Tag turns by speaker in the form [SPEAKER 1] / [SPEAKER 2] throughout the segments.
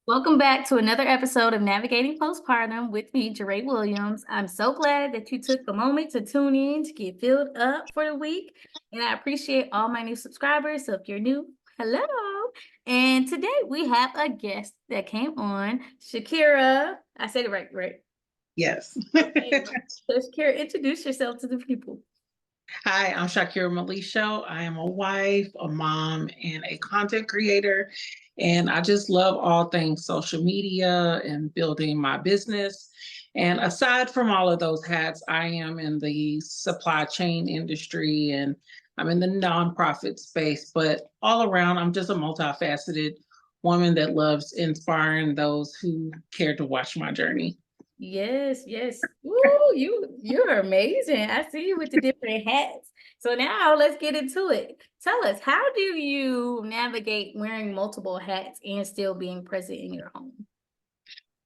[SPEAKER 1] Welcome back to another episode of Navigating Postpartum with me, Jaree Williams. I'm so glad that you took a moment to tune in to get filled up for the week. And I appreciate all my new subscribers. So if you're new, hello. And today we have a guest that came on, Shaakira. I said it right, right?
[SPEAKER 2] Yes.
[SPEAKER 1] So Shaakira, introduce yourself to the people.
[SPEAKER 2] Hi, I'm Shaakira. I am a wife, a mom, and a content creator. And I just love all things social media and building my business. And aside from all of those hats, I am in the supply chain industry and I'm in the nonprofit space. But all around, I'm just a multifaceted woman that loves inspiring those who care to watch my journey.
[SPEAKER 1] Yes, yes. Ooh, you're amazing. I see you with the different hats. So now let's get into it. Tell us, how do you navigate wearing multiple hats and still being present in your home?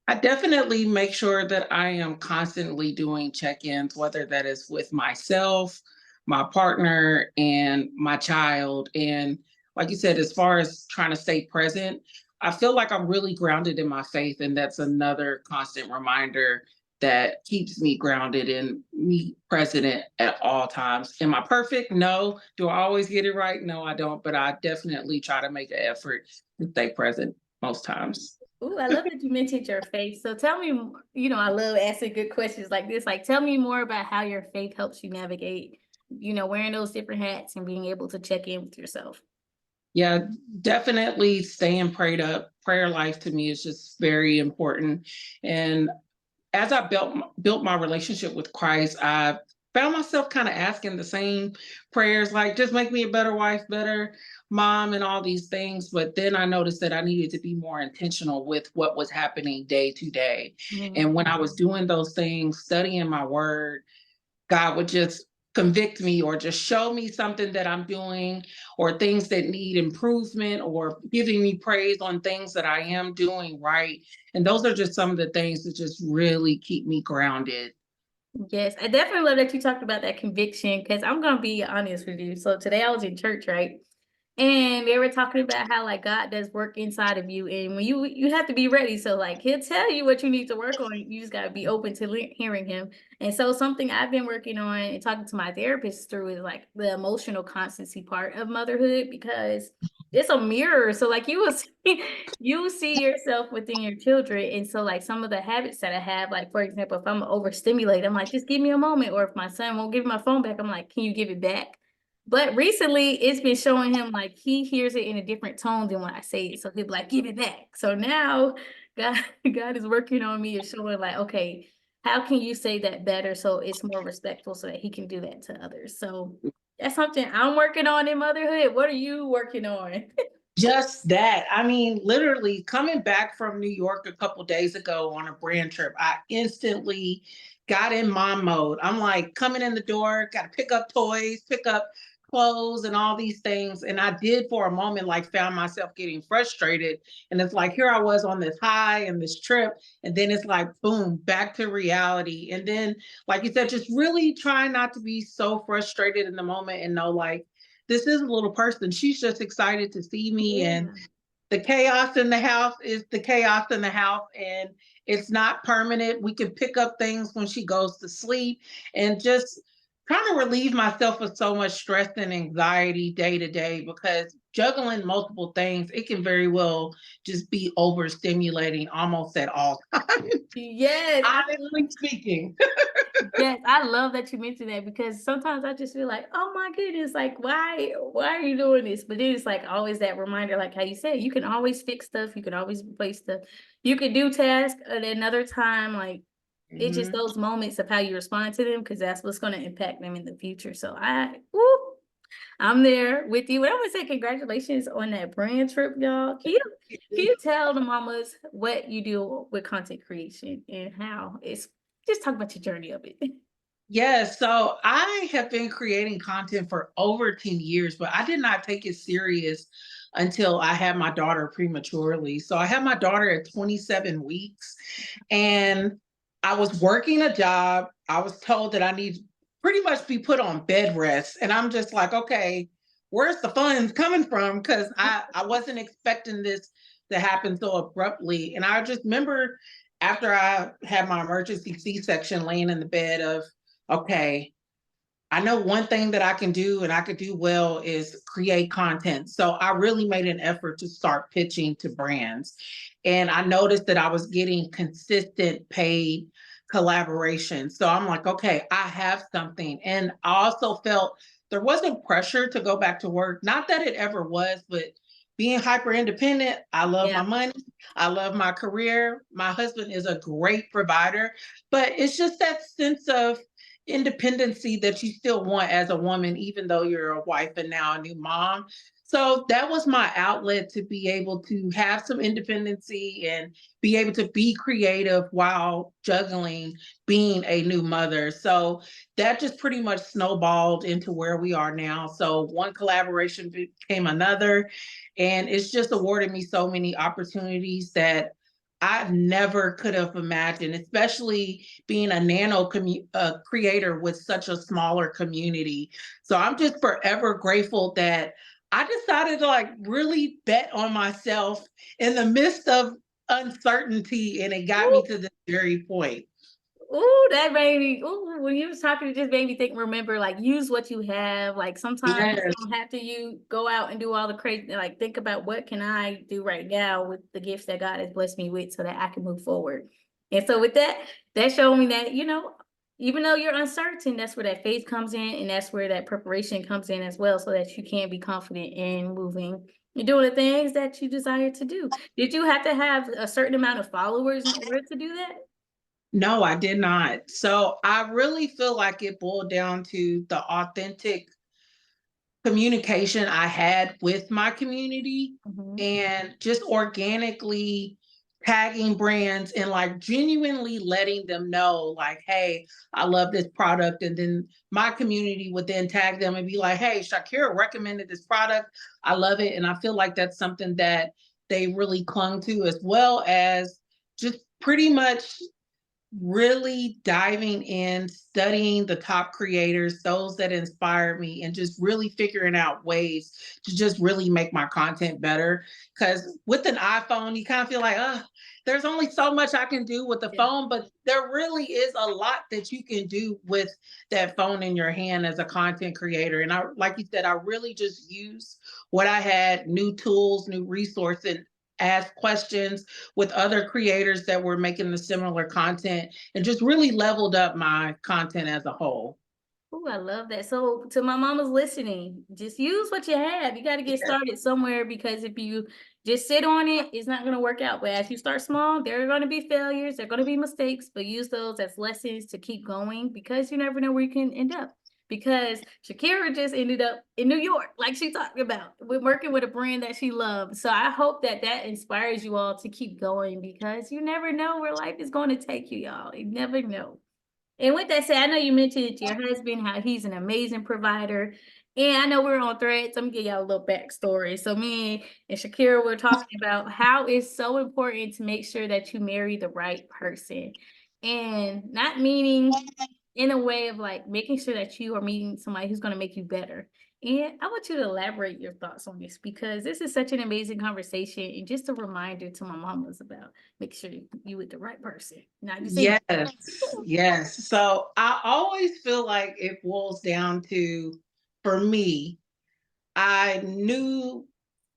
[SPEAKER 2] I definitely make sure that I am constantly doing check-ins, whether that is with myself, my partner, and my child. And like you said, as far as trying to stay present, I feel like I'm really grounded in my faith. And that's another constant reminder that keeps me grounded and me present at all times. Am I perfect? No. Do I always get it right? No, I don't. But I definitely try to make an effort to stay present most times.
[SPEAKER 1] Ooh, I love that you mentioned your faith. So tell me, I love asking good questions like this. Like, tell me more about how your faith helps you navigate, wearing those different hats and being able to check in with yourself.
[SPEAKER 2] Yeah, definitely staying prayed up. Prayer life to me is just very important. And as I built my relationship with Christ, I found myself kind of asking the same prayers, like just make me a better wife, better mom, and all these things. But then I noticed that I needed to be more intentional with what was happening day to day.
[SPEAKER 1] Mhm.
[SPEAKER 2] And when I was doing those things, studying my word, God would just convict me or just show me something that I'm doing or things that need improvement or giving me praise on things that I am doing right. And those are just some of the things that just really keep me grounded.
[SPEAKER 1] Yes, I definitely love that you talked about that conviction because I'm gonna be honest with you. So today I was in church, right? And they were talking about how like God does work inside of you, and when you have to be ready. So like He'll tell you what you need to work on. You just gotta be open to hearing Him. And so something I've been working on and talking to my therapist through is like the emotional constancy part of motherhood because it's a mirror. So like you will see yourself within your children. And so like some of the habits that I have, like for example, if I'm overstimulated, I'm like, just give me a moment. Or if my son won't give me my phone back, I'm like, can you give it back? But recently it's been showing him like he hears it in a different tone than when I say it. So he'll be like, give it back. So now God, God is working on me and showing like, okay, how can you say that better so it's more respectful so that he can do that to others? So that's something I'm working on in motherhood. What are you working on?
[SPEAKER 2] Just that. I mean, literally coming back from New York a couple days ago on a brand trip, I instantly got in mom mode. I'm like coming in the door, got to pick up toys, pick up clothes and all these things. And I did for a moment, like found myself getting frustrated. And it's like, here I was on this high and this trip. And then it's like, boom, back to reality. And then, like you said, just really trying not to be so frustrated in the moment and know like, this is a little person. She's just excited to see me. And
[SPEAKER 1] Yeah.
[SPEAKER 2] the chaos in the house is the chaos in the house. And it's not permanent. We can pick up things when she goes to sleep and just trying to relieve myself of so much stress and anxiety day to day because juggling multiple things, it can very well just be overstimulating almost at all times.
[SPEAKER 1] Yes,
[SPEAKER 2] Honestly speaking.
[SPEAKER 1] yes, I love that you mentioned that because sometimes I just feel like, oh my goodness, like why are you doing this? But then it's like always that reminder, like how you said, you can always fix stuff, you can always replace stuff, you can do tasks at another time. Like it's just
[SPEAKER 2] Mhm.
[SPEAKER 1] those moments of how you respond to them because that's what's going to impact them in the future. So I'm there with you. And I want to say congratulations on that brand trip, y'all. Can you tell the mamas what you do with content creation and how it's just talk about your journey of it?
[SPEAKER 2] Yes, so I have been creating content for over 10 years, but I did not take it serious until I had my daughter prematurely. So I had my daughter at 27 weeks and I was working a job. I was told that I need to pretty much be put on bed rest. And I'm just like, okay, where's the funds coming from? Because I wasn't expecting this that happened so abruptly. And I just remember after I had my emergency C-section, laying in the bed of, okay, I know one thing that I can do and I could do well is create content. So I really made an effort to start pitching to brands. And I noticed that I was getting consistent paid collaboration. So I'm like, okay, I have something. And I also felt there wasn't pressure to go back to work. Not that it ever was, but being hyper independent, I love my
[SPEAKER 1] Yeah.
[SPEAKER 2] money. I love my career. My husband is a great provider, but it's just that sense of independency that you still want as a woman, even though you're a wife and now a new mom. So that was my outlet to be able to have some independency and be able to be creative while juggling being a new mother. So that just pretty much snowballed into where we are now. So one collaboration became another, and it's just awarded me so many opportunities that I never could have imagined, especially being a creator with such a smaller community. So I'm just forever grateful that I decided to like really bet on myself in the midst of uncertainty, and it got me to this very point.
[SPEAKER 1] Ooh, that made me ooh, when you was talking, it just made me think, remember, like, use what you have. Like, sometimes you
[SPEAKER 2] Yes.
[SPEAKER 1] don't have to you go out and do all the crazy, like, think about what can I do right now with the gifts that God has blessed me with so that I can move forward. And so with that, that showed me that, even though you're uncertain, that's where that faith comes in and that's where that preparation comes in as well, so that you can be confident in moving and doing the things that you desire to do. Did you have to have a certain amount of followers in order to do that?
[SPEAKER 2] No, I did not. So I really feel like it boiled down to the authentic communication I had with my community
[SPEAKER 1] Mhm.
[SPEAKER 2] and just organically tagging brands and like genuinely letting them know like, hey, I love this product. And then my community would then tag them and be like, hey, Shaakira recommended this product, I love it. And I feel like that's something that they really clung to, as well as just pretty much really diving in, studying the top creators, those that inspired me, and just really figuring out ways to just really make my content better. Because with an iPhone, you kind of feel like, oh, there's only so much I can do with the
[SPEAKER 1] Yeah.
[SPEAKER 2] phone, but there really is a lot that you can do with that phone in your hand as a content creator. And I, like you said, I really just use what I had, new tools, new resources, ask questions with other creators that were making the similar content, and just really leveled up my content as a whole.
[SPEAKER 1] Oh, I love that. So, to my mamas listening, just use what you have. You got to get
[SPEAKER 2] Yeah.
[SPEAKER 1] started somewhere, because if you just sit on it, it's not going to work out. But as you start small, there are going to be failures, there are going to be mistakes, but use those as lessons to keep going, because you never know where you can end up. Because Shaakira just ended up in New York, like she talked about, with working with a brand that she loves. So I hope that that inspires you all to keep going, because you never know where life is going to take you, y'all. You never know. And with that said, I know you mentioned your husband, how he's an amazing provider. And I know we're on threads. Let me give y'all a little backstory. So me and Shaakira were talking about how it's so important to make sure that you marry the right person. And not meaning in a way of like making sure that you are meeting somebody who's going to make you better. And I want you to elaborate your thoughts on this, because this is such an amazing conversation and just a reminder to my mamas about make sure you with the right person, not just any.
[SPEAKER 2] Yes, yes. So I always feel like it boils down to, for me, I knew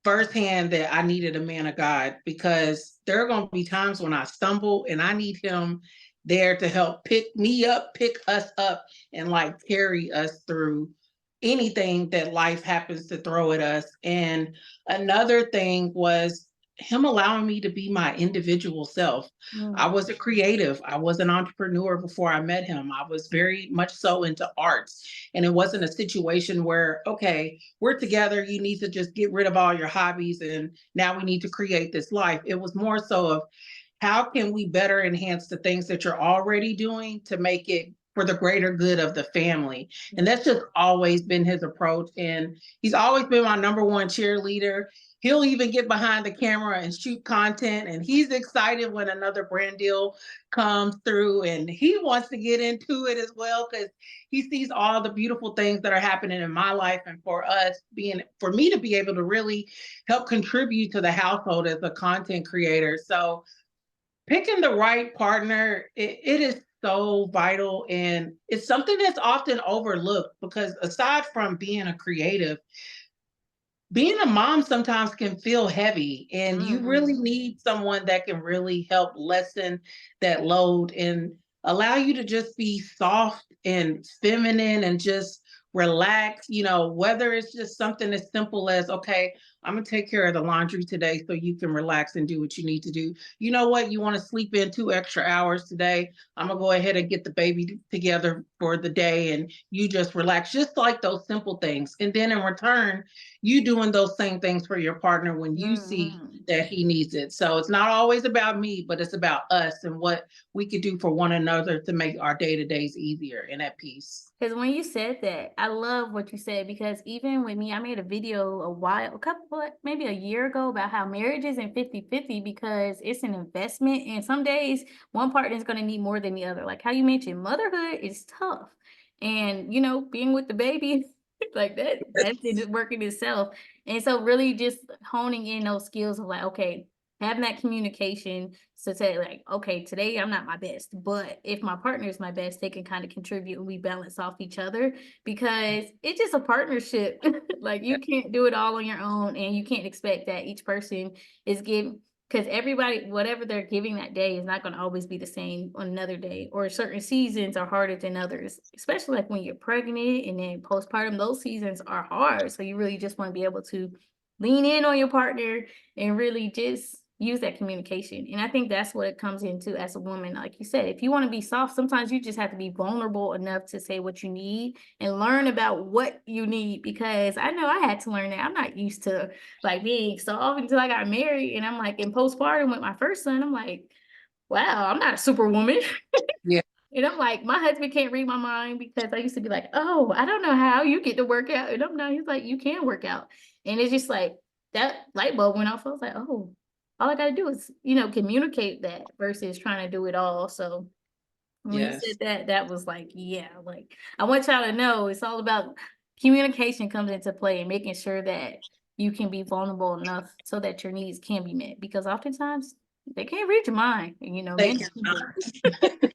[SPEAKER 2] firsthand that I needed a man of God, because there are going to be times when I stumble and I need him there to help pick me up, pick us up, and like carry us through anything that life happens to throw at us. And another thing was him allowing me to be my individual self. I
[SPEAKER 1] Mm.
[SPEAKER 2] was a creative. I was an entrepreneur before I met him. I was very much so into arts. And it wasn't a situation where, okay, we're together, you need to just get rid of all your hobbies and now we need to create this life. It was more so of how can we better enhance the things that you're already doing to make it for the greater good of the family. And that's just always been his approach. And he's always been my number one cheerleader. He'll even get behind the camera and shoot content, and he's excited when another brand deal comes through, and he wants to get into it as well because he sees all the beautiful things that are happening in my life, and for me to be able to really help contribute to the household as a content creator. So picking the right partner, it is so vital, and it's something that's often overlooked because aside from being a creative, being a mom sometimes can feel heavy, and you really
[SPEAKER 1] Mhm.
[SPEAKER 2] need someone that can really help lessen that load and allow you to just be soft and feminine and just relax, whether it's just something as simple as, okay, I'm going to take care of the laundry today so you can relax and do what you need to do. You know what? You want to sleep in 2 extra hours today. I'm going to go ahead and get the baby together for the day and you just relax, just like those simple things. And then in return, you doing those same things for your partner when you see
[SPEAKER 1] Mhm.
[SPEAKER 2] that he needs it. So it's not always about me, but it's about us and what we could do for one another to make our day-to-days easier and at peace.
[SPEAKER 1] Because when you said that, I love what you said because even with me, I made a video maybe a year ago about how marriage isn't 50-50 because it's an investment. And some days one partner is going to need more than the other. Like how you mentioned, motherhood is tough. And, being with the baby, like that's it work in itself. And so really just honing in those skills of like, okay, having that communication to say like, okay, today I'm not my best, but if my partner is my best, they can kind of contribute and we balance off each other because it's just a partnership. Like you can't do it all on your own and you can't expect that each person is giving because everybody, whatever they're giving that day is not going to always be the same on another day, or certain seasons are harder than others, especially like when you're pregnant and then postpartum, those seasons are hard. So you really just want to be able to lean in on your partner and really just use that communication. And I think that's what it comes into as a woman. Like you said, if you want to be soft, sometimes you just have to be vulnerable enough to say what you need and learn about what you need. Because I know I had to learn that. I'm not used to like being soft until I got married. And I'm like in postpartum with my first son, I'm like, wow, I'm not a superwoman.
[SPEAKER 2] Yeah.
[SPEAKER 1] And I'm like, my husband can't read my mind because I used to be like, oh, I don't know how you get to work out. And I'm not, he's like, you can work out. And it's just like that light bulb went off. I was like, oh, all I got to do is, communicate that versus trying to do it all. So when you said
[SPEAKER 2] Yes.
[SPEAKER 1] that, that was like, yeah, like I want y'all to know it's all about communication comes into play and making sure that you can be vulnerable enough so that your needs can be met because oftentimes they can't read your mind. And,
[SPEAKER 2] They
[SPEAKER 1] men are people.
[SPEAKER 2] cannot.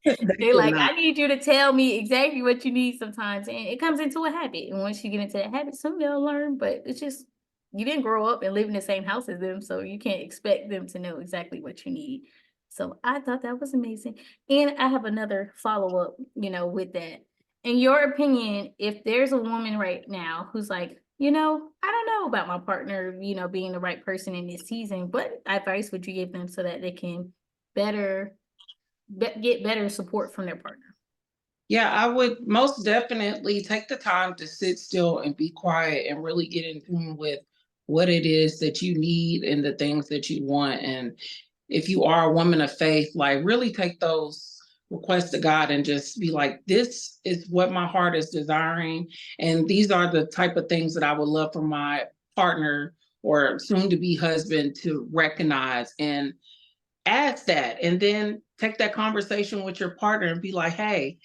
[SPEAKER 2] They
[SPEAKER 1] They like,
[SPEAKER 2] cannot.
[SPEAKER 1] I need you to tell me exactly what you need sometimes. And it comes into a habit. And once you get into that habit, soon they'll learn. But it's just, you didn't grow up and live in the same house as them. So you can't expect them to know exactly what you need. So I thought that was amazing. And I have another follow up, with that. In your opinion, if there's a woman right now who's like, I don't know about my partner, being the right person in this season, what advice would you give them so that they can better get better support from their partner?
[SPEAKER 2] Yeah, I would most definitely take the time to sit still and be quiet and really get in tune with what it is that you need and the things that you want. And if you are a woman of faith, like really take those requests to God and just be like, this is what my heart is desiring. And these are the type of things that I would love for my partner or soon to be husband to recognize and ask that. And then take that conversation with your partner and be like, hey,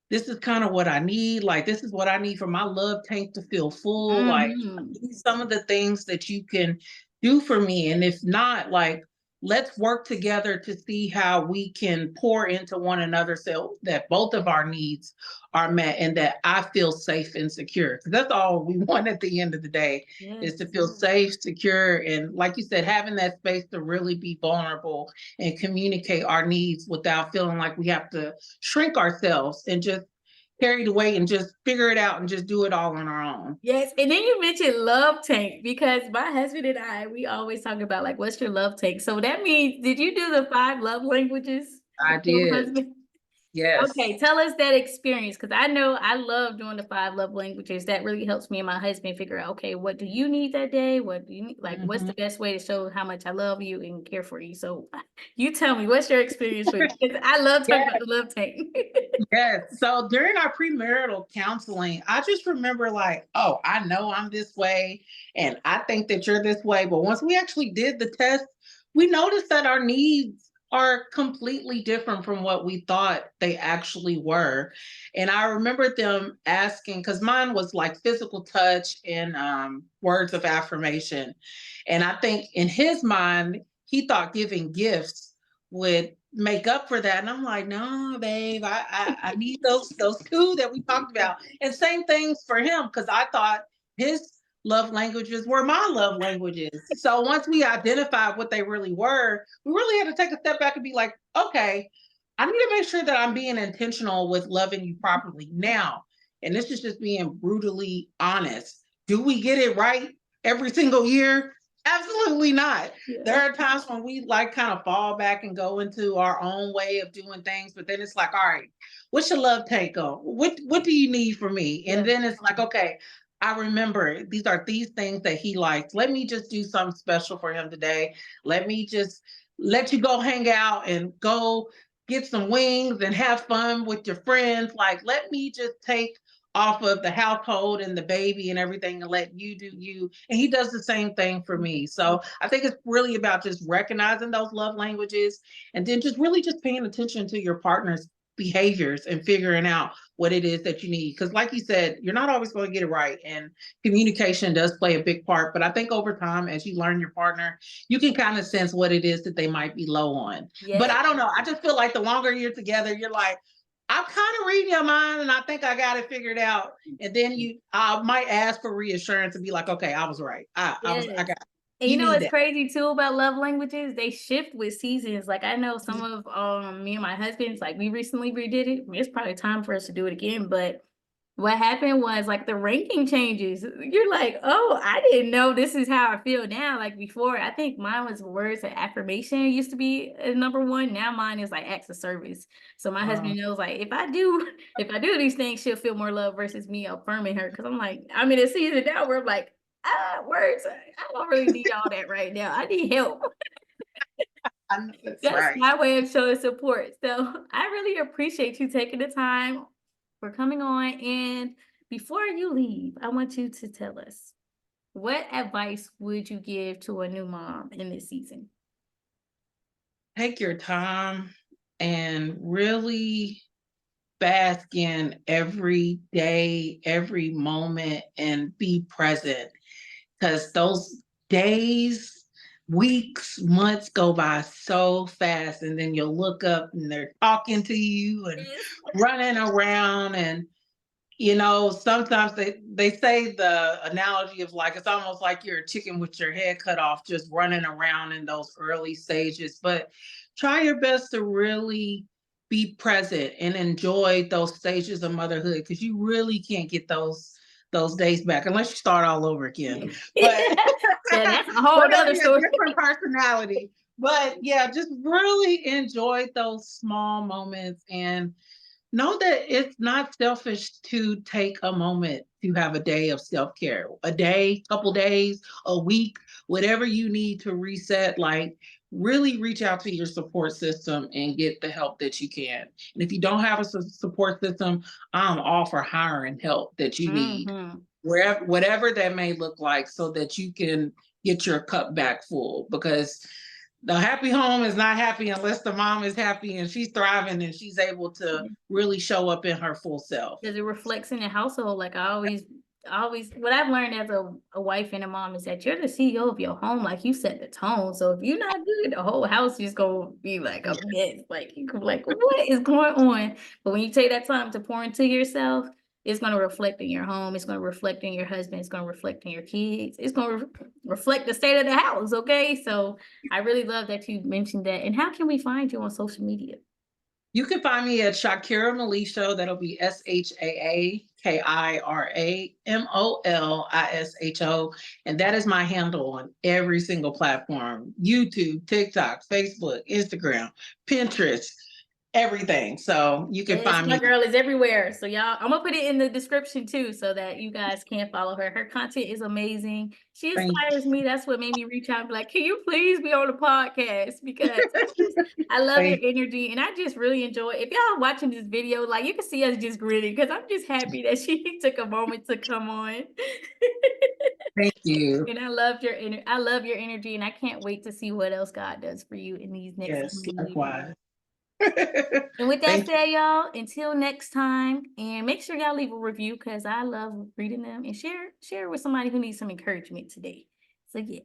[SPEAKER 2] this is kind of what I need. Like, this is what I need for my love tank to feel full. Like,
[SPEAKER 1] Mhm.
[SPEAKER 2] these some of the things that you can do for me. And if not, like, let's work together to see how we can pour into one another so that both of our needs are met and that I feel safe and secure. Because that's all we want at the end of the day is to
[SPEAKER 1] Yes.
[SPEAKER 2] feel safe, secure, and like you said, having that space to really be vulnerable and communicate our needs without feeling like we have to shrink ourselves and just carry the weight and just figure it out and just do it all on our own.
[SPEAKER 1] Yes, and then you mentioned love tank because my husband and I, we always talk about like, what's your love tank? So that means, did you do the 5 love languages
[SPEAKER 2] I
[SPEAKER 1] for your
[SPEAKER 2] did.
[SPEAKER 1] husband?
[SPEAKER 2] Yes.
[SPEAKER 1] Okay, tell us that experience, because I know I love doing the 5 love languages. That really helps me and my husband figure out, okay, what do you need that day? What do you need? Like, what's
[SPEAKER 2] Mhm.
[SPEAKER 1] the best way to show how much I love you and care for you? So you tell me, what's your experience with it? 'Cause I love talking about the love tank.
[SPEAKER 2] Yes. So during our premarital counseling, I just remember like, oh, I know I'm this way and I think that you're this way. But once we actually did the test, we noticed that our needs are completely different from what we thought they actually were. And I remember them asking, because mine was like physical touch and words of affirmation. And I think in his mind, he thought giving gifts would make up for that. And I'm like, no, babe, I need those two that we talked about. And same things for him, because I thought his love languages were my love languages. So once we identified what they really were, we really had to take a step back and be like, okay, I need to make sure that I'm being intentional with loving you properly now. And this is just being brutally honest. Do we get it right every single year? Absolutely not. There
[SPEAKER 1] Yeah.
[SPEAKER 2] are times when we like kind of fall back and go into our own way of doing things, but then it's like, all right, what's your love take on? What do you need from me? And
[SPEAKER 1] Yeah.
[SPEAKER 2] then it's like, okay, I remember these are these things that he likes. Let me just do something special for him today. Let me just let you go hang out and go get some wings and have fun with your friends. Like, let me just take off of the household and the baby and everything and let you do you. And he does the same thing for me. So I think it's really about just recognizing those love languages and then just really just paying attention to your partner's behaviors and figuring out what it is that you need. Because like you said, you're not always going to get it right. And communication does play a big part. But I think over time, as you learn your partner, you can kind of sense what it is that they might be low on. But
[SPEAKER 1] Yeah.
[SPEAKER 2] I don't know. I just feel like the longer you're together, you're like, I'm kind of reading your mind and I think I got it figured out. And then I might ask for reassurance and be like, okay, I was right. I
[SPEAKER 1] Yes.
[SPEAKER 2] got it.
[SPEAKER 1] And you
[SPEAKER 2] You
[SPEAKER 1] know
[SPEAKER 2] need
[SPEAKER 1] what's
[SPEAKER 2] that.
[SPEAKER 1] crazy too about love languages? They shift with seasons. Like I know some of me and my husband's like we recently redid it. It's probably time for us to do it again. But what happened was like the ranking changes. You're like, oh, I didn't know this is how I feel now. Like before, I think mine was words of affirmation used to be number one. Now mine is like acts of service. So my
[SPEAKER 2] Uh,
[SPEAKER 1] husband knows like if I do these things, she'll feel more love versus me affirming her. Cause I'm like, I'm in a season now where I'm like, words, I don't really need all that right now. I need help.
[SPEAKER 2] I know that's
[SPEAKER 1] That's
[SPEAKER 2] right.
[SPEAKER 1] my way of showing support. So I really appreciate you taking the time for coming on. And before you leave, I want you to tell us what advice would you give to a new mom in this season?
[SPEAKER 2] Take your time and really bask in every day, every moment, and be present. Because those days, weeks, months go by so fast, and then you'll look up and they're talking to you and
[SPEAKER 1] Yes.
[SPEAKER 2] running around. And sometimes they say the analogy of like it's almost like you're a chicken with your head cut off, just running around in those early stages. But try your best to really be present and enjoy those stages of motherhood, because you really can't get those days back unless you start all over again. But
[SPEAKER 1] Yeah, that's a whole
[SPEAKER 2] but that'll
[SPEAKER 1] nother
[SPEAKER 2] be a
[SPEAKER 1] story.
[SPEAKER 2] different personality. But yeah, just really enjoy those small moments and know that it's not selfish to take a moment to have a day of self-care, a day, couple days, a week, whatever you need to reset. Like, really reach out to your support system and get the help that you can. And if you don't have a support system, I'm all for hiring help that you need,
[SPEAKER 1] Hmm.
[SPEAKER 2] wherever, whatever that may look like, so that you can get your cup back full. Because the happy home is not happy unless the mom is happy and she's thriving and she's able to really show up in her full self.
[SPEAKER 1] Because it reflects in the household. Like I always, what I've learned as a wife and a mom is that you're the CEO of your home. Like you set the tone. So if you're not good, the whole house is gonna be like a mess. Like you can be like, what is going on? But when you take that time to pour into yourself, it's gonna reflect in your home. It's gonna reflect in your husband. It's gonna reflect in your kids. It's gonna reflect the state of the house. Okay. So I really love that you mentioned that. And how can we find you on social media?
[SPEAKER 2] You can find me at Shaakira Malisho. That'll be ShaakiraMolisho. And that is my handle on every single platform: YouTube, TikTok, Facebook, Instagram, Pinterest. everything. So you can
[SPEAKER 1] Yes,
[SPEAKER 2] find
[SPEAKER 1] my
[SPEAKER 2] me.
[SPEAKER 1] girl is everywhere. So y'all, I'm gonna put it in the description too, so that you guys can follow her. Her content is amazing. She
[SPEAKER 2] Thank
[SPEAKER 1] inspires me. That's what made me reach out and be like, can you please be on the podcast? Because I love your
[SPEAKER 2] thank
[SPEAKER 1] energy, and I just really enjoy. If y'all are watching this video, like you can see us just grinning because I'm just happy that she took a moment to come on.
[SPEAKER 2] thank you.
[SPEAKER 1] And I loved your I love your energy, and I can't wait to see what else God does for you in these next
[SPEAKER 2] Yes,
[SPEAKER 1] coming years.
[SPEAKER 2] likewise.
[SPEAKER 1] And with that
[SPEAKER 2] Thank you.
[SPEAKER 1] said, y'all, until next time, and make sure y'all leave a review because I love reading them, and share with somebody who needs some encouragement today. So yes.